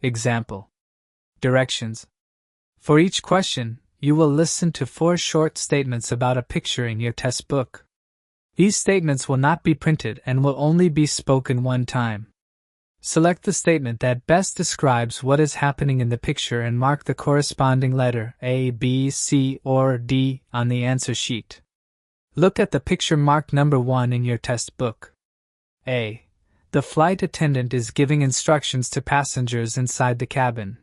Example. Directions. For each question, you will listen to 4 short statements about a picture in your test book. These statements will not be printed and will only be spoken one time. Select the statement that best describes what is happening in the picture and mark the corresponding letter A, B, C, or D on the answer sheet. Look at the picture marked number 1 in your test book. A. The flight attendant is giving instructions to passengers inside the cabin.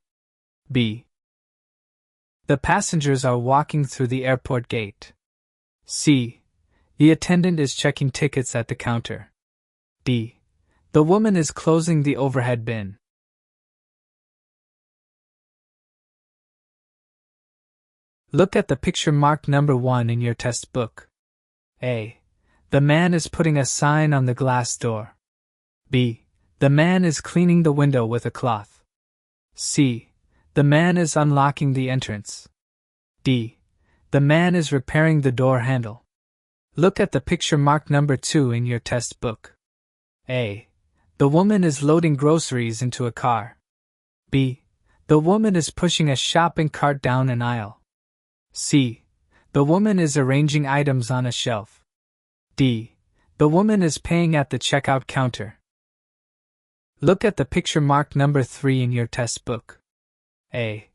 B. The passengers are walking through the airport gate. C. The attendant is checking tickets at the counter. D. The woman is closing the overhead bin. Look at the picture marked number 1 in your test book. A. The man is putting a sign on the glass door. B. The man is cleaning the window with a cloth. C. The man is unlocking the entrance. D. The man is repairing the door handle. Look at the picture marked number 2 in your test book. A. The woman is loading groceries into a car. B. The woman is pushing a shopping cart down an aisle. C. The woman is arranging items on a shelf. D. The woman is paying at the checkout counter. Look at the picture marked number 3 in your test book. A.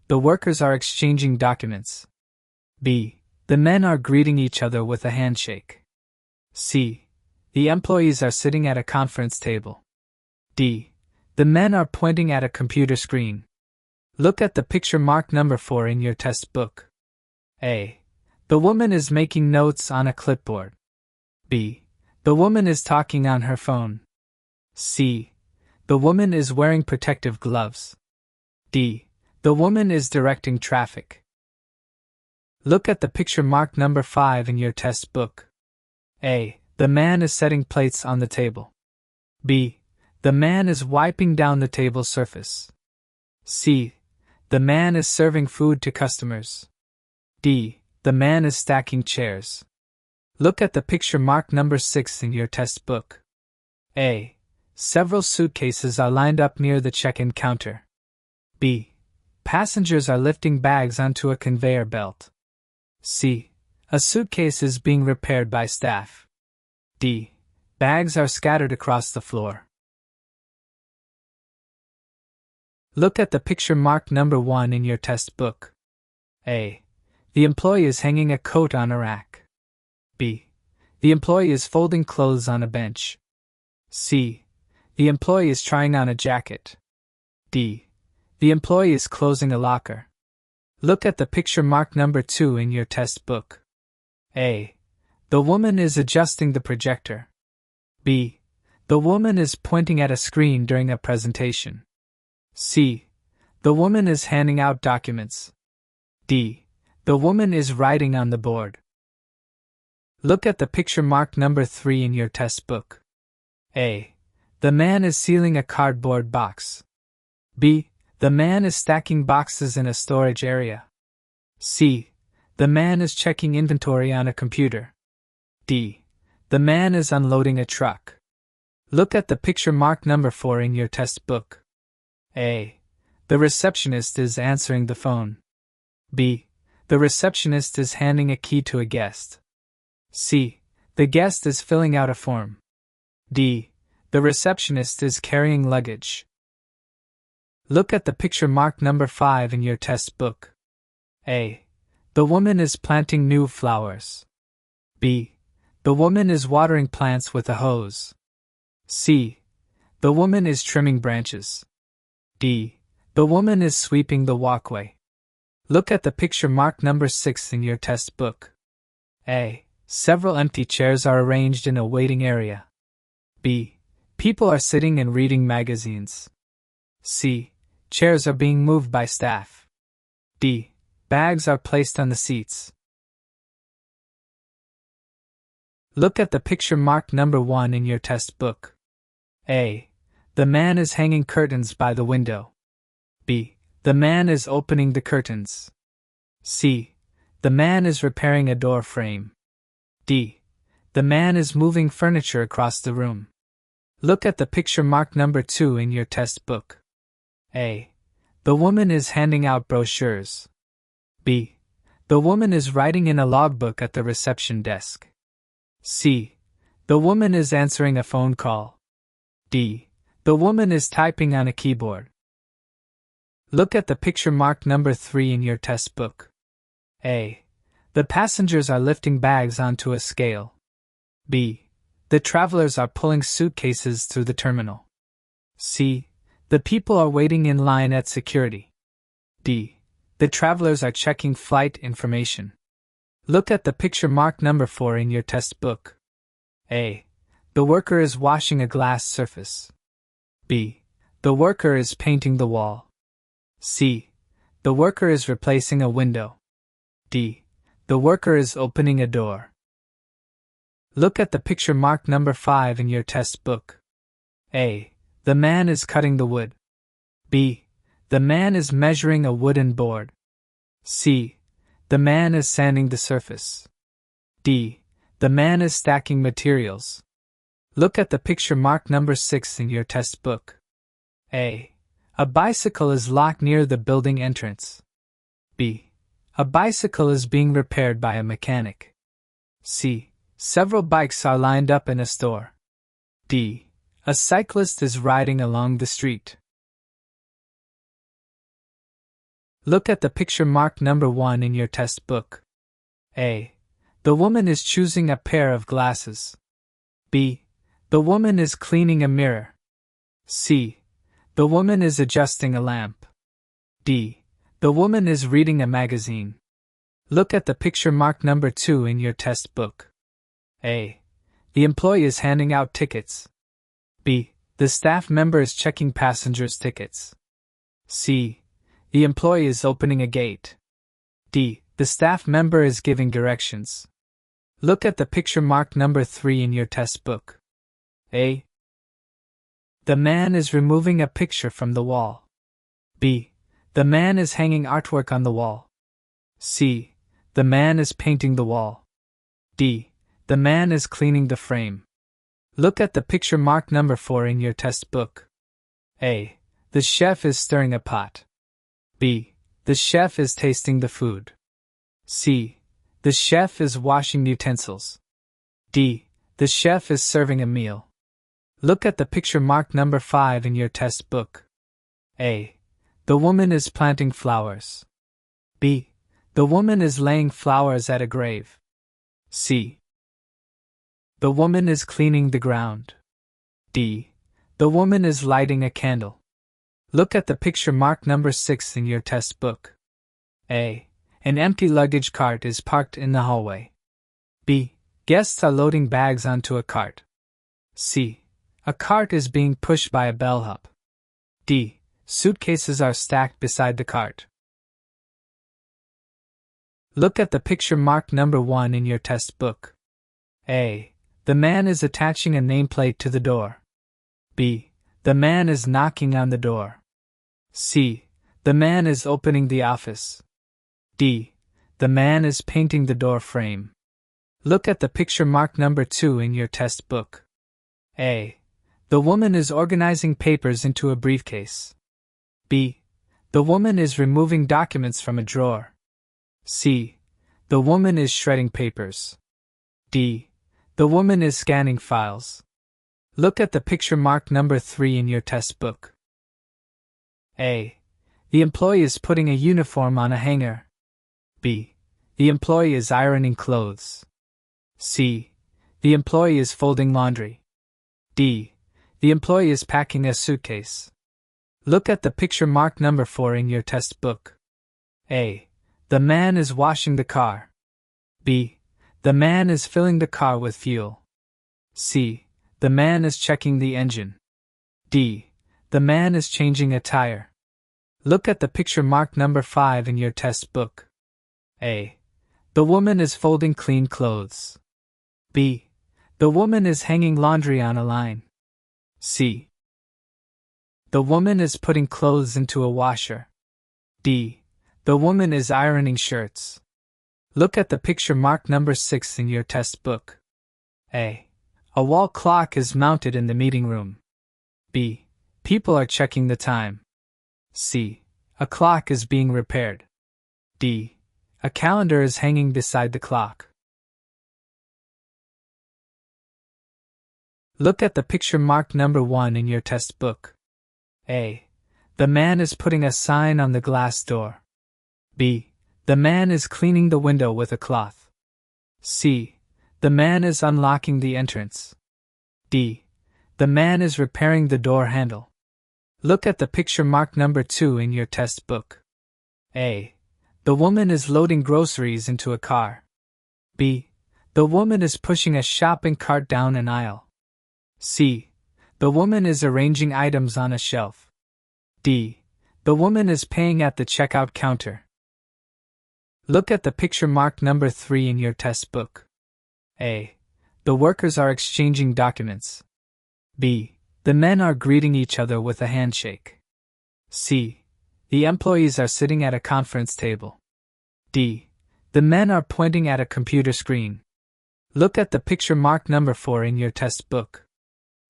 The workers are exchanging documents. B. The men are greeting each other with a handshake. C. The employees are sitting at a conference table. D. The men are pointing at a computer screen. Look at the picture marked number 4 in your test book. A. The woman is making notes on a clipboard. B. The woman is talking on her phone. C. The woman is wearing protective gloves. D. The woman is directing traffic. Look at the picture marked number 5 in your test book. A. The man is setting plates on the table. B. The man is wiping down the table surface. C. The man is serving food to customers. D. The man is stacking chairs. Look at the picture marked number 6 in your test book. A. Several suitcases are lined up near the check-in counter. B. Passengers are lifting bags onto a conveyor belt. C. A suitcase is being repaired by staff. D. Bags are scattered across the floor. Look at the picture marked number 1 in your test book. A. The employee is hanging a coat on a rack. B. The employee is folding clothes on a bench. C. The employee is trying on a jacket. D. The employee is closing a locker. Look at the picture marked number 2 in your test book. A. The woman is adjusting the projector. B. The woman is pointing at a screen during a presentation. C. The woman is handing out documents. D. The woman is writing on the board. Look at the picture marked number 3 in your test book. A. The man is sealing a cardboard box. B. The man is stacking boxes in a storage area. C. The man is checking inventory on a computer. D. The man is unloading a truck. Look at the picture marked number 4 in your test book. A. The receptionist is answering the phone. B. The receptionist is handing a key to a guest. C. The guest is filling out a form. D. The receptionist is carrying luggage. Look at the picture marked number 5 in your test book. A. The woman is planting new flowers. B. The woman is watering plants with a hose. C. The woman is trimming branches. D. The woman is sweeping the walkway. Look at the picture marked number 6 in your test book. A. Several empty chairs are arranged in a waiting area. B. People are sitting and reading magazines. C. Chairs are being moved by staff. D. Bags are placed on the seats. Look at the picture marked number 1 in your test book. A. The man is hanging curtains by the window. B. The man is opening the curtains. C. The man is repairing a door frame. D. The man is moving furniture across the room. Look at the picture marked number 2 in your test book. A. The woman is handing out brochures. B. The woman is writing in a logbook at the reception desk. C. The woman is answering a phone call. D. The woman is typing on a keyboard. Look at the picture marked number 3 in your test book. A. The passengers are lifting bags onto a scale. B. The travelers are pulling suitcases through the terminal. C. The people are waiting in line at security. D. The travelers are checking flight information. Look at the picture marked number 4 in your test book. A. The worker is washing a glass surface. B. The worker is painting the wall. C. The worker is replacing a window. D. The worker is opening a door. Look at the picture marked number 5 in your test book. A. The man is cutting the wood. B. The man is measuring a wooden board. C. The man is sanding the surface. D. The man is stacking materials. Look at the picture marked number 6 in your test book. A. A bicycle is locked near the building entrance. B. A bicycle is being repaired by a mechanic. C. Several bikes are lined up in a store. D. A cyclist is riding along the street. Look at the picture marked number 1 in your test book. A. The woman is choosing a pair of glasses. B. The woman is cleaning a mirror. C. The woman is adjusting a lamp. D. The woman is reading a magazine. Look at the picture marked number 2 in your test book. A. The employee is handing out tickets. B. The staff member is checking passengers' tickets. C. The employee is opening a gate. D. The staff member is giving directions. Look at the picture marked number 3 in your test book. A. The man is removing a picture from the wall. B. The man is hanging artwork on the wall. C. The man is painting the wall. D. The man is cleaning the frame. Look at the picture marked number 4 in your test book. A. The chef is stirring a pot. B. The chef is tasting the food. C. The chef is washing utensils. D. The chef is serving a meal. Look at the picture marked number 5 in your test book. A. The woman is planting flowers. B. The woman is laying flowers at a grave. C. The woman is cleaning the ground. D. The woman is lighting a candle. Look at the picture marked number 6 in your test book. A. An empty luggage cart is parked in the hallway. B. Guests are loading bags onto a cart. C. A cart is being pushed by a bellhop. D. Suitcases are stacked beside the cart. Look at the picture marked number 1 in your test book. A. The man is attaching a nameplate to the door. B. The man is knocking on the door. C. The man is opening the office. D. The man is painting the door frame. Look at the picture marked number 2 in your test book. A. The woman is organizing papers into a briefcase. B. The woman is removing documents from a drawer. C. The woman is shredding papers. D. The woman is scanning files. Look at the picture marked number 3 in your test book. A. The employee is putting a uniform on a hanger. B. The employee is ironing clothes. C. The employee is folding laundry. D. The employee is packing a suitcase. Look at the picture marked number 4 in your test book. A. The man is washing the car. B. The man is filling the car with fuel. C. The man is checking the engine. D. The man is changing a tire. Look at the picture marked number 5 in your test book. A. The woman is folding clean clothes. B. The woman is hanging laundry on a line. C. The woman is putting clothes into a washer. D. The woman is ironing shirts. Look at the picture marked number 6 in your test book. A. A wall clock is mounted in the meeting room. B. People are checking the time. C. A clock is being repaired. D. A calendar is hanging beside the clock. Look at the picture marked number 1 in your test book. A. The man is putting a sign on the glass door. B. The man is cleaning the window with a cloth. C. The man is unlocking the entrance. D. The man is repairing the door handle. Look at the picture marked number 2 in your test book. A. The woman is loading groceries into a car. B. The woman is pushing a shopping cart down an aisle. C. The woman is arranging items on a shelf. D. The woman is paying at the checkout counter. Look at the picture marked number 3 in your test book. A. The workers are exchanging documents. B. The men are greeting each other with a handshake. C. The employees are sitting at a conference table. D. The men are pointing at a computer screen. Look at the picture marked number 4 in your test book.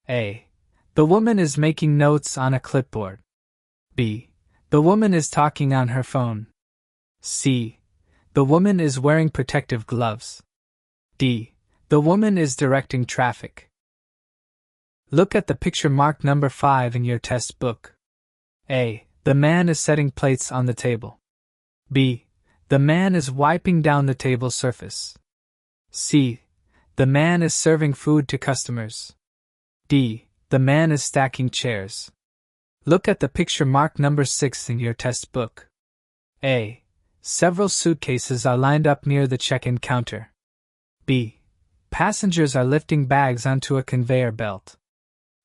A. The woman is making notes on a clipboard. B. The woman is talking on her phone. C. The woman is wearing protective gloves. D. The woman is directing traffic. Look at the picture marked number 5 in your test book. A. The man is setting plates on the table. B. The man is wiping down the table surface. C. The man is serving food to customers. D. The man is stacking chairs. Look at the picture marked number 6 in your test book. A. Several suitcases are lined up near the check-in counter. B. Passengers are lifting bags onto a conveyor belt.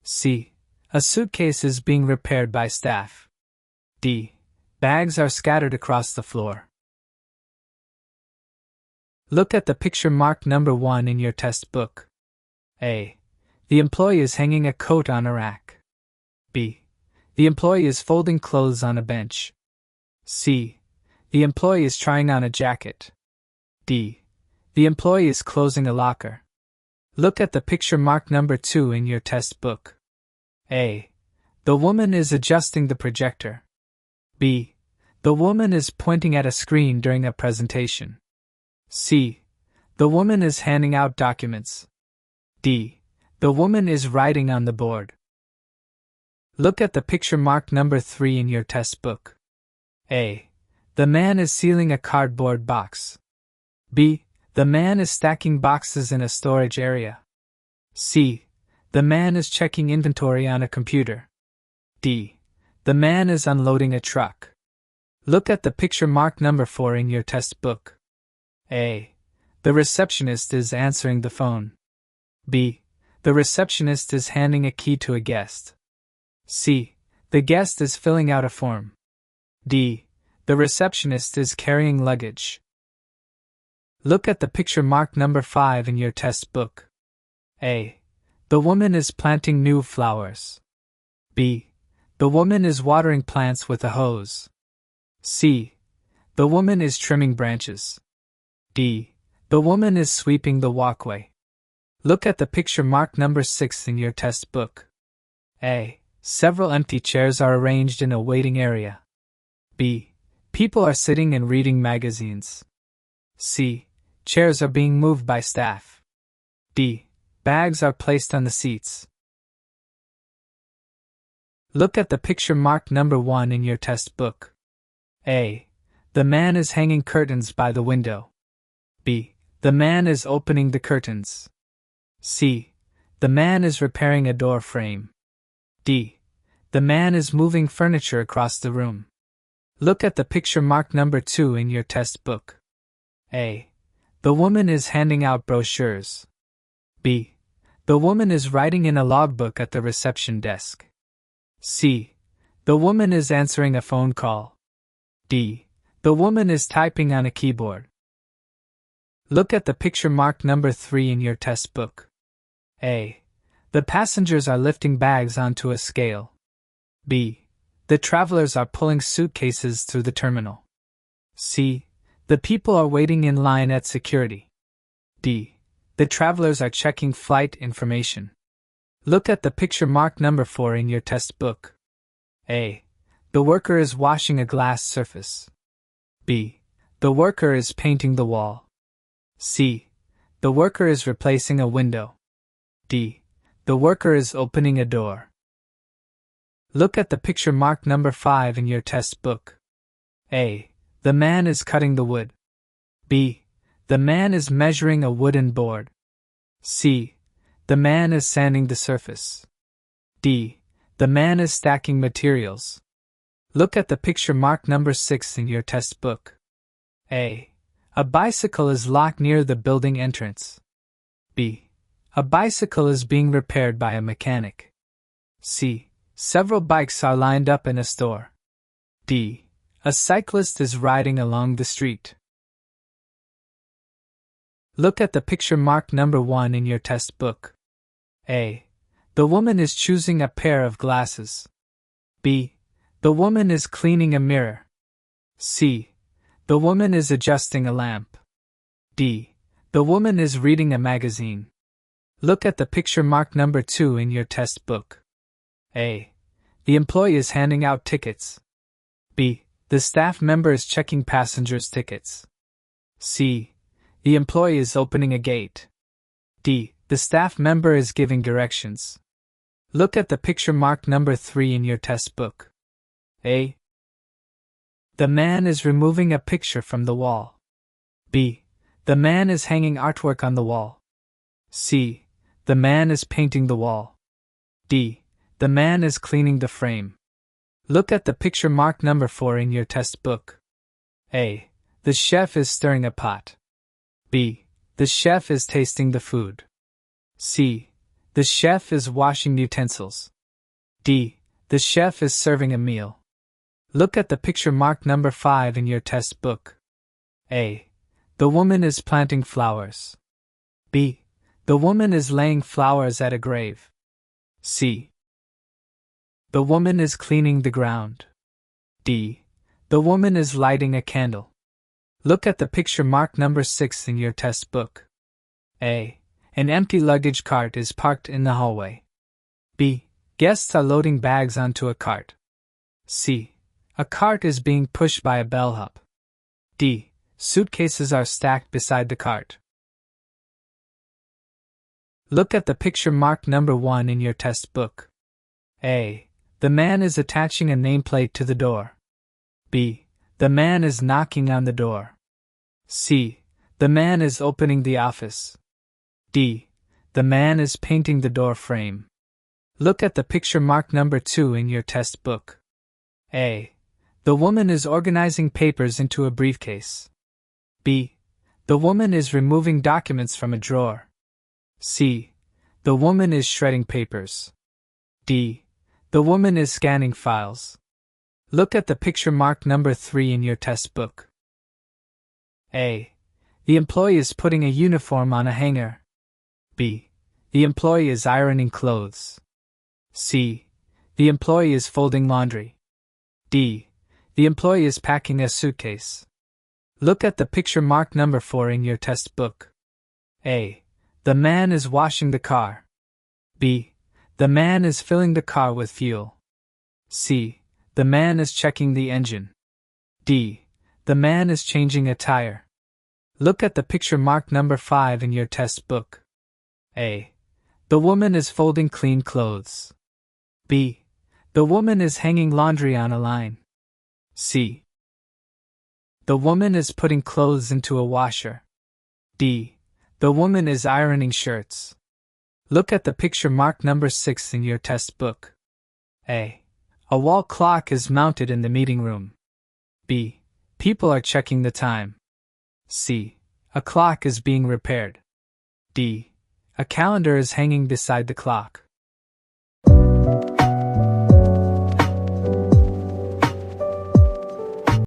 C. A suitcase is being repaired by staff. D. Bags are scattered across the floor. Look at the picture marked number 1 in your test book. A. The employee is hanging a coat on a rack. B. The employee is folding clothes on a bench. C. The employee is trying on a jacket. D. The employee is closing a locker. Look at the picture marked number 2 in your test book. A. The woman is adjusting the projector. B. The woman is pointing at a screen during a presentation. C. The woman is handing out documents. D. The woman is writing on the board. Look at the picture marked number 3 in your test book. A. The man is sealing a cardboard box. B. The man is stacking boxes in a storage area. C. The man is checking inventory on a computer. D. The man is unloading a truck. Look at the picture marked number 4 in your test book. A. The receptionist is answering the phone. B. The receptionist is handing a key to a guest. C. The guest is filling out a form. D. The receptionist is carrying luggage. Look at the picture marked number 5 in your test book. A. The woman is planting new flowers. B. The woman is watering plants with a hose. C. The woman is trimming branches. D. The woman is sweeping the walkway. Look at the picture marked number 6 in your test book. A. Several empty chairs are arranged in a waiting area. B. People are sitting and reading magazines. C. Chairs are being moved by staff. D. Bags are placed on the seats. Look at the picture marked number 1 in your test book. A. The man is hanging curtains by the window. B. The man is opening the curtains. C. The man is repairing a door frame. D. The man is moving furniture across the room. Look at the picture marked number 2 in your test book. A. The woman is handing out brochures. B. The woman is writing in a logbook at the reception desk. C. The woman is answering a phone call. D. The woman is typing on a keyboard. Look at the picture marked number 3 in your test book. A. The passengers are lifting bags onto a scale. B. The travelers are pulling suitcases through the terminal. C. The people are waiting in line at security. D. The travelers are checking flight information. Look at the picture marked number 4 in your test book. A. The worker is washing a glass surface. B. The worker is painting the wall. C. The worker is replacing a window. D. The worker is opening a door. Look at the picture marked number 5 in your test book. A. The man is cutting the wood. B. The man is measuring a wooden board. C. The man is sanding the surface. D. The man is stacking materials. Look at the picture marked number 6 in your test book. A. A bicycle is locked near the building entrance. B. A bicycle is being repaired by a mechanic. C. Several bikes are lined up in a store. D. A cyclist is riding along the street. Look at the picture marked number 1 in your test book. A. The woman is choosing a pair of glasses. B. The woman is cleaning a mirror. C. The woman is adjusting a lamp. D. The woman is reading a magazine. Look at the picture marked number 2 in your test book. A. The employee is handing out tickets. B. The staff member is checking passengers' tickets. C. The employee is opening a gate. D. The staff member is giving directions. Look at the picture marked number 3 in your test book. A. The man is removing a picture from the wall. B. The man is hanging artwork on the wall. C. The man is painting the wall. D. The man is cleaning the frame. Look at the picture marked number 4 in your test book. A. The chef is stirring a pot. B. The chef is tasting the food. C. The chef is washing utensils. D. The chef is serving a meal. Look at the picture marked number 5 in your test book. A. The woman is planting flowers. B. The woman is laying flowers at a grave. C. The woman is cleaning the ground. D. The woman is lighting a candle. Look at the picture marked number 6 in your test book. A. An empty luggage cart is parked in the hallway. B. Guests are loading bags onto a cart. C. A cart is being pushed by a bellhop. D. Suitcases are stacked beside the cart. Look at the picture marked number 1 in your test book. A. The man is attaching a nameplate to the door. B. The man is knocking on the door. C. The man is opening the office. D. The man is painting the door frame. Look at the picture marked number 2 in your test book. A. The woman is organizing papers into a briefcase. B. The woman is removing documents from a drawer. C. The woman is shredding papers. D. The woman is scanning files. Look at the picture marked number 3 in your test book. A. The employee is putting a uniform on a hanger. B. The employee is ironing clothes. C. The employee is folding laundry. D. The employee is packing a suitcase. Look at the picture marked number 4 in your test book. A. The man is washing the car. B. The man is filling the car with fuel. C. The man is checking the engine. D. The man is changing a tire. Look at the picture marked number 5 in your test book. A. The woman is folding clean clothes. B. The woman is hanging laundry on a line. C. The woman is putting clothes into a washer. D. The woman is ironing shirts. Look at the picture marked number 6 in your test book. A. A wall clock is mounted in the meeting room. B. People are checking the time. C. A clock is being repaired. D. A calendar is hanging beside the clock.